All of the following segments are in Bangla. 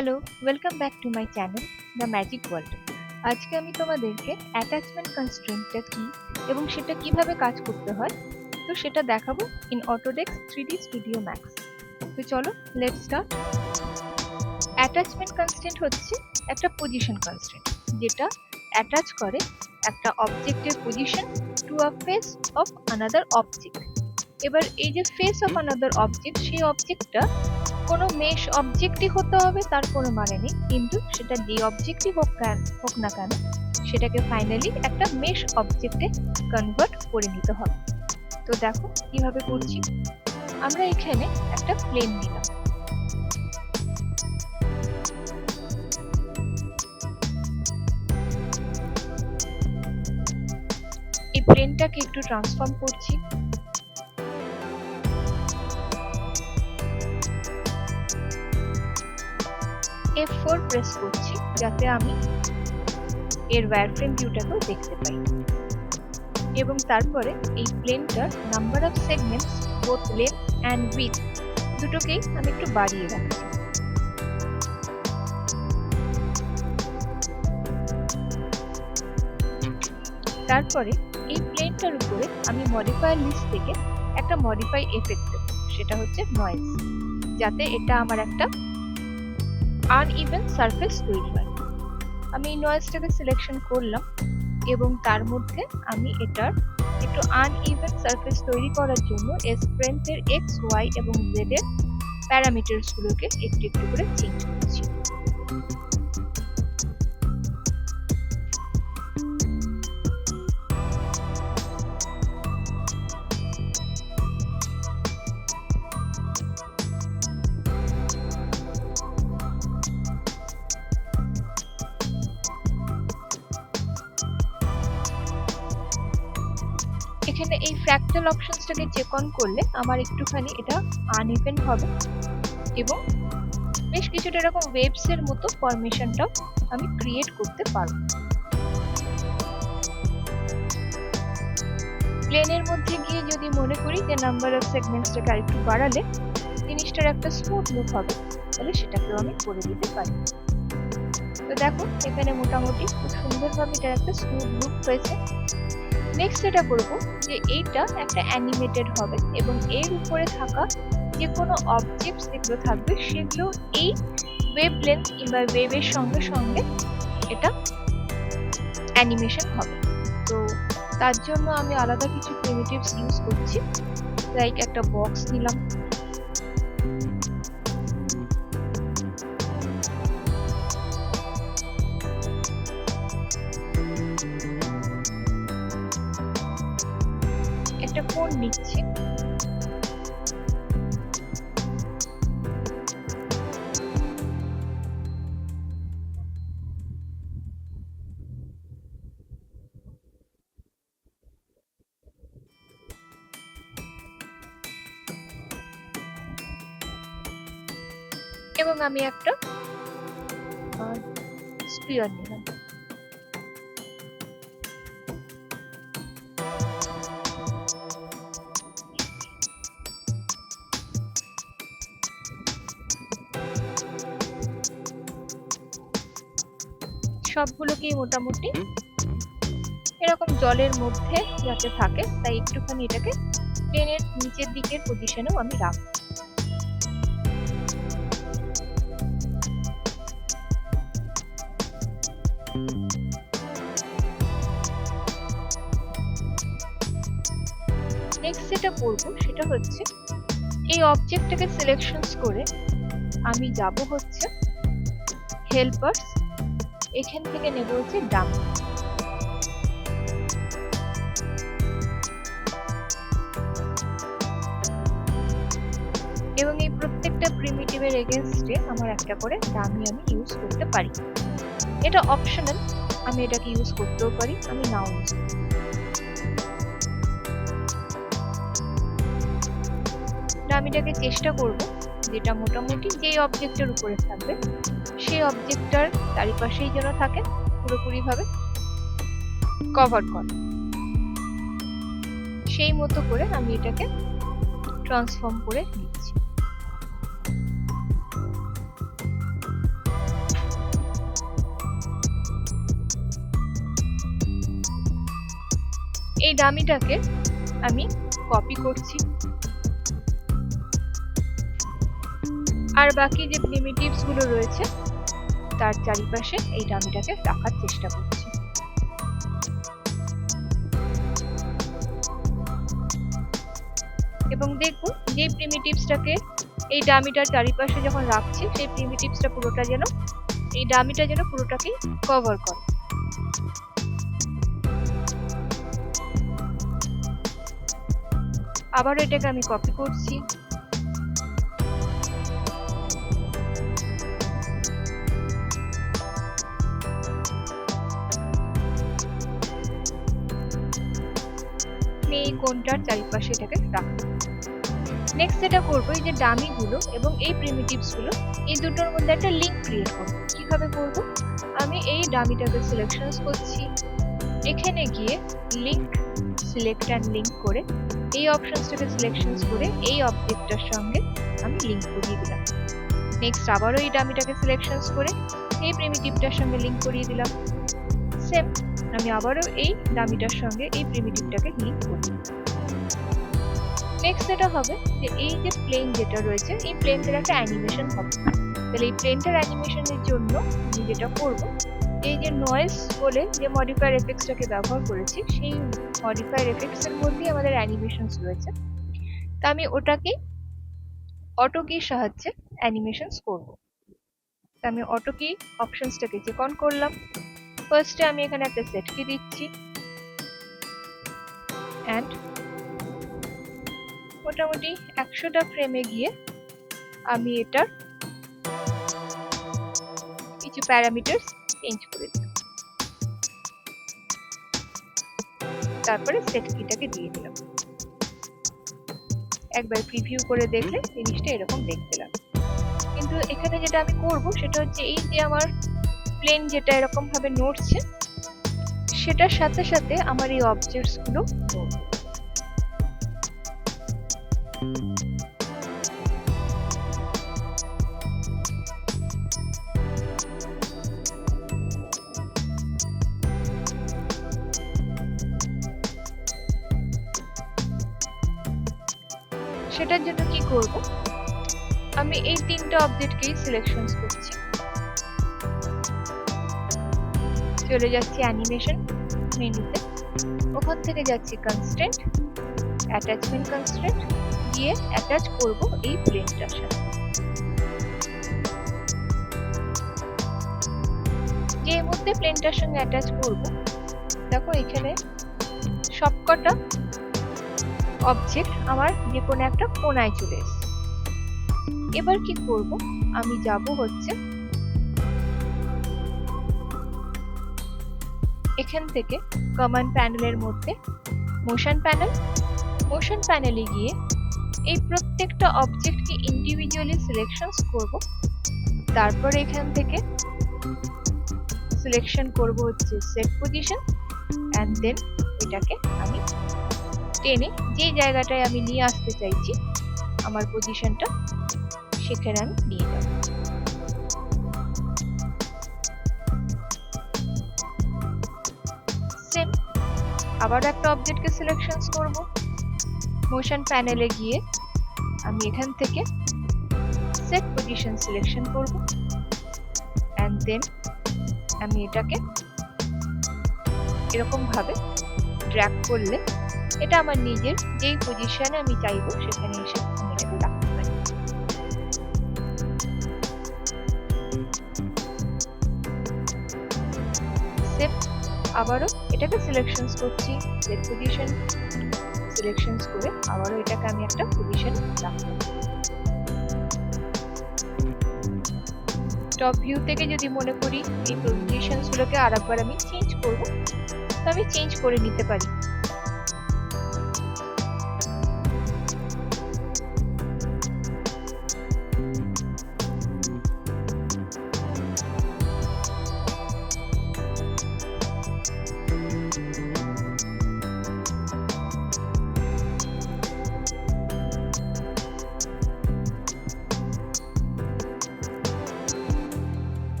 Hello, welcome back to my channel the magic world. আজকে আমি তোমাদেরকে অ্যাটাচমেন্ট কনস্ট্রেন্টটা কি এবং সেটা কিভাবে কাজ করতে হয় তো সেটা দেখাবো in Autodesk 3D studio max. তো চলো লেটস স্টার্ট। অ্যাটাচমেন্ট কনস্ট্রেন্ট হচ্ছে একটা পজিশন কনস্ট্রেন্ট যেটা অ্যাটাচ করে একটা অবজেক্টের position to a face of another object. এবার এই যে ফেস অফ আনাদার অবজেক্ট, সেই অবজেক্টটা কোনো মেশ অবজেক্টই হতে হবে তার কোনো মানে নেই, কিন্তু সেটা যে অবজেক্টই হোক না কেন সেটাকে ফাইনালি একটা মেশ অবজেক্টে কনভার্ট করে নিতে হবে। তো দেখো কিভাবে করছি। আমরা এখানে একটা প্লেন নিলাম, এই প্লেনটাকে একটু ট্রান্সফর্ম করছি। F4 প্রেস করছি যাতে আমি এর ওয়্যারফ্রেম ভিউটাকেও দেখতে পাই, এবং তারপরে এই প্লেনটার number of segments both length and width দুটোকেই আমি একটু বাড়িয়ে রাখছি। তারপরে এই প্লেনটার উপরে আমি মডিফায়ার লিস্ট থেকে একটা মডিফাই এফেক্ট দেব, সেটা হচ্ছে নয়েজ, যাতে এটা আমার একটা আনইভেন সারফেস তৈরি হয়। আমি এই নয়েজটাকে সিলেকশন করলাম এবং তার মধ্যে আমি এটার একটু আনইভেন সারফেস তৈরি করার জন্য স্ট্রেংথের এক্স, ওয়াই এবং জেড এর প্যারামিটারস গুলোকে একটু একটু করে চেঞ্জ করছি। এখানে এই ফ্র্যাকটাল অপশনসটাকে চেক অন করলে আমার একটুখানি এটা আনইভেন হবে এবং বেশ কিছুটা এরকম ওয়েভস এর মতো ফরমেশনটাও আমি ক্রিয়েট করতে পারবো। প্লেনের মধ্যে গিয়ে যদি মনে করি যে নাম্বার অফ সেগমেন্টসটাকে আরেকটু বাড়ালে জিনিসটার একটা স্মুথ লুক হবে, তাহলে সেটাকেও আমি করে দিতে পারি। তো দেখো এখানে মোটামুটি খুব সুন্দরভাবে এটার একটা স্মুথ লুক হয়েছে। নেক্সট যেটা করবো যে এইটা একটা অ্যানিমেটেড হবে এবং এর উপরে থাকা যে কোনো অবজেক্টস যেগুলো থাকবে সেগুলো এই ওয়েভ লেন্থ কিংবা ওয়েভের সঙ্গে সঙ্গে এটা অ্যানিমেশন হবে। তো তার জন্য আমি আলাদা কিছু প্রিমিটিভস ইউজ করছি, লাইক একটা বক্স নিলাম, একটা কোণ নিচ্ছি, এবং আমি একটা স্পিয়ার নিলাম। সবগুলোকেই মোটামুটি এরকম জলের মধ্যে যাতে থাকে তাই একটুখানি এটাকে প্লেনের নিচের দিকের পজিশনেও আমি রাখবো। নেক্সট যেটা করবো সেটা হচ্ছে এই অবজেক্টটাকে সিলেকশনস করে আমি যাব হচ্ছে হেল্পার্স, এখান থেকে নেব হচ্ছে ডাম, এবং এই প্রত্যেকটা প্রিমিটিভের এগেইনস্টে আমার একটা করে ডামি আমি ইউজ করতে পারি। এটা অপশনাল, আমি এটাকে ইউজ করতেও পারি, আমি নাও ইউজ করতে পারি। ডামিটাকে চেষ্টা করব যেটা মোটামুটি যেই অবজেক্টের উপরে থাকবে সেই অবজেক্টটার চারিপাশেই যেন থাকে, পুরোপুরি ভাবে কভার করে, সেই মতো করে আমি এটাকে ট্রান্সফর্ম করে নিচ্ছি। এই ডামিটাকে আমি কপি করছি, আর বাকি যে প্রিমিটিভস গুলো রয়েছে তার চারিপাশে এই ডামিটাকে রাখার চেষ্টা করছি। এবং দেখুন যে প্রিমিটিভসটাকে এই ডামিটার চারিপাশে যখন রাখছি সেই প্রিমিটিভসটা পুরোটা যেন এই ডামিটা যেন পুরোটাকে কভার করে। আবার এটাকে আমি কপি করছি, এই কোণটার চারিপাশে এটাকে রাখবো। নেক্সট যেটা করবো, এই যে ডামি গুলো এবং এই প্রিমিটিভস গুলো এই দুটোর মধ্যে একটা লিঙ্ক ক্রিয়েট করবো। কিভাবে করব? আমি এই ডামিটাকে সিলেকশন করছি, এখানে গিয়ে লিঙ্ক সিলেক্ট অ্যান্ড লিঙ্ক করে এই অপশনসটাকে সিলেকশন করে এই অবজেক্টটার সঙ্গে আমি লিঙ্ক করিয়ে দিলাম। নেক্সট আবারও এই ডামিটাকে সিলেকশন করে এই প্রিমিটিভটার সঙ্গে লিঙ্ক করিয়ে দিলাম। সেম আমি আবারও এই ডামিটার সঙ্গে এই প্রিমিটিভটাকে লিঙ্ক করি। নেক্সট যেটা হবে যে এই যে প্লেন যেটা রয়েছে এই প্লেনটার একটা অ্যানিমেশন হবে। তাহলে এই প্লেনটার অ্যানিমেশনের জন্য আমি যেটা করব, এই যে নয়েজ বলে যে মডিফায়ার এফেক্টসটাকে ব্যবহার করেছি সেই মডিফায়ার এফেক্টস এর মধ্যেই আমাদের অ্যানিমেশনস রয়েছে। তা আমি ওটাকে অটো কির সাহায্যে অ্যানিমেশনস করব। তা আমি অটো কি অপশনসটাকে চেক অন করলাম। ফার্স্টে আমি এখানে একটা সেট কি দিচ্ছি অ্যান্ড মোটামুটি 100টা ফ্রেমে গিয়ে আমি এটার কিছু প্যারামিটারস চেঞ্জ করে দিলাম। তারপরে সেট কিটাকে দিয়ে দিলাম। একবার প্রিভিউ করে দেখলে জিনিসটা এরকম দেখতে লাগে। কিন্তু এখানে যেটা আমি করব সেটা হচ্ছে এই যে আমার প্লেন যেটা এরকম ভাবে নড়ছে সেটার সাথে সাথে আমার এই অবজেক্টস গুলো নড়বে। সেটার জন্য কি করব, আমি এই তিনটা অবজেক্টকেই সিলেকশন করছি, চলে যাচ্ছি অ্যানিমেশন মেনুতে, ওখান থেকে যাচ্ছি কনস্ট্রেন্ট, অ্যাটাচমেন্ট কনস্ট্রেন্ট, গিয়ে অ্যাটাচ করব এই প্লেনটার সাথে। যে মধ্যে প্লেনটার সঙ্গে অ্যাটাচ করব, দেখো এখানে সবকটা অবজেক্ট আমার যে কোনো একটা কোণায় চলে এসেছে। এবার কি করব, আমি যাব হচ্ছে এখান থেকে কমান্ড প্যানেলের মধ্যে মোশন প্যানেল, মোশন প্যানেলে গিয়ে এই প্রত্যেকটা অবজেক্টকে ইন্ডিভিজুয়ালি সিলেকশন করব। তারপর এখান থেকে সিলেকশন করব হচ্ছে সেট পজিশন এন্ড দেন এটাকে আমি টেনে যে জায়গাটায় আমি নিয়ে আসতে চাইছি আমার পজিশনটা সেখানে আমি নিয়ে যাব। সেম আবার একটা অবজেক্টকে সিলেকশন করব, মোশন প্যানেলে গিয়ে আমি এখান থেকে সেট পজিশন সিলেকশন করব এন্ড দেন আমি এটাকে এরকম ভাবে ড্র্যাগ করলে এটা আমার নিজের যেই পজিশনে আমি চাইবো সেখানে এসে আমি এটাকে রাখতে পারি। সেম আবারও এটাকে সিলেকশন করছি, সেট পজিশন সিলেকশন করে আবারও এটাকে আমি একটা পজিশনে রাখবো। টপ ভিউ থেকে যদি মনে করি এই পজিশনস গুলোকে আরেকবার আমি চেঞ্জ করব, তো আমি চেঞ্জ করে নিতে পারি।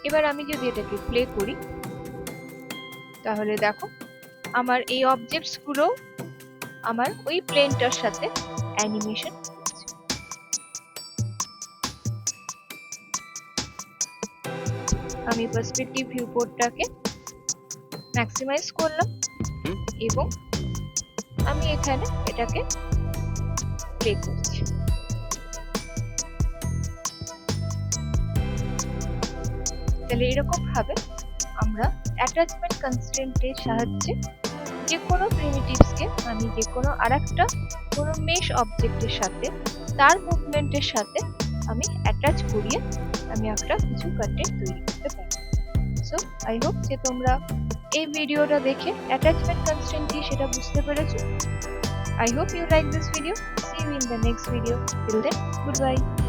এবার আমি যদি এটাকে প্লে করি তাহলে দেখো আমার এই অবজেক্টস গুলো আমার ওই প্লেনটার সাথে অ্যানিমেশন হচ্ছে। আমি পার্সপেক্টিভ ভিউপোর্টটাকে ম্যাক্সিমাইজ করলাম এবং আমি এখানে এটাকে প্লে করছি। তাহলে এরকম ভাবে আমরা অ্যাটাচমেন্ট কনস্ট্রেন্টের সাহায্যে যে কোনো প্রিমিটিভসকে আমি যে কোনো আরেকটা কোনো মেশ অবজেক্টের সাথে তার মুভমেন্টের সাথে আমি অ্যাটাচ করিয়ে আমি একটা কিছু কন্টেন্ট তৈরি করতে পারি। সো আই হোপ যে তোমরা এই ভিডিওটা দেখে অ্যাটাচমেন্ট কনস্ট্রেন্ট কি সেটা বুঝতে পেরেছো। I hope you like this video. See you in the next video. Till then, goodbye.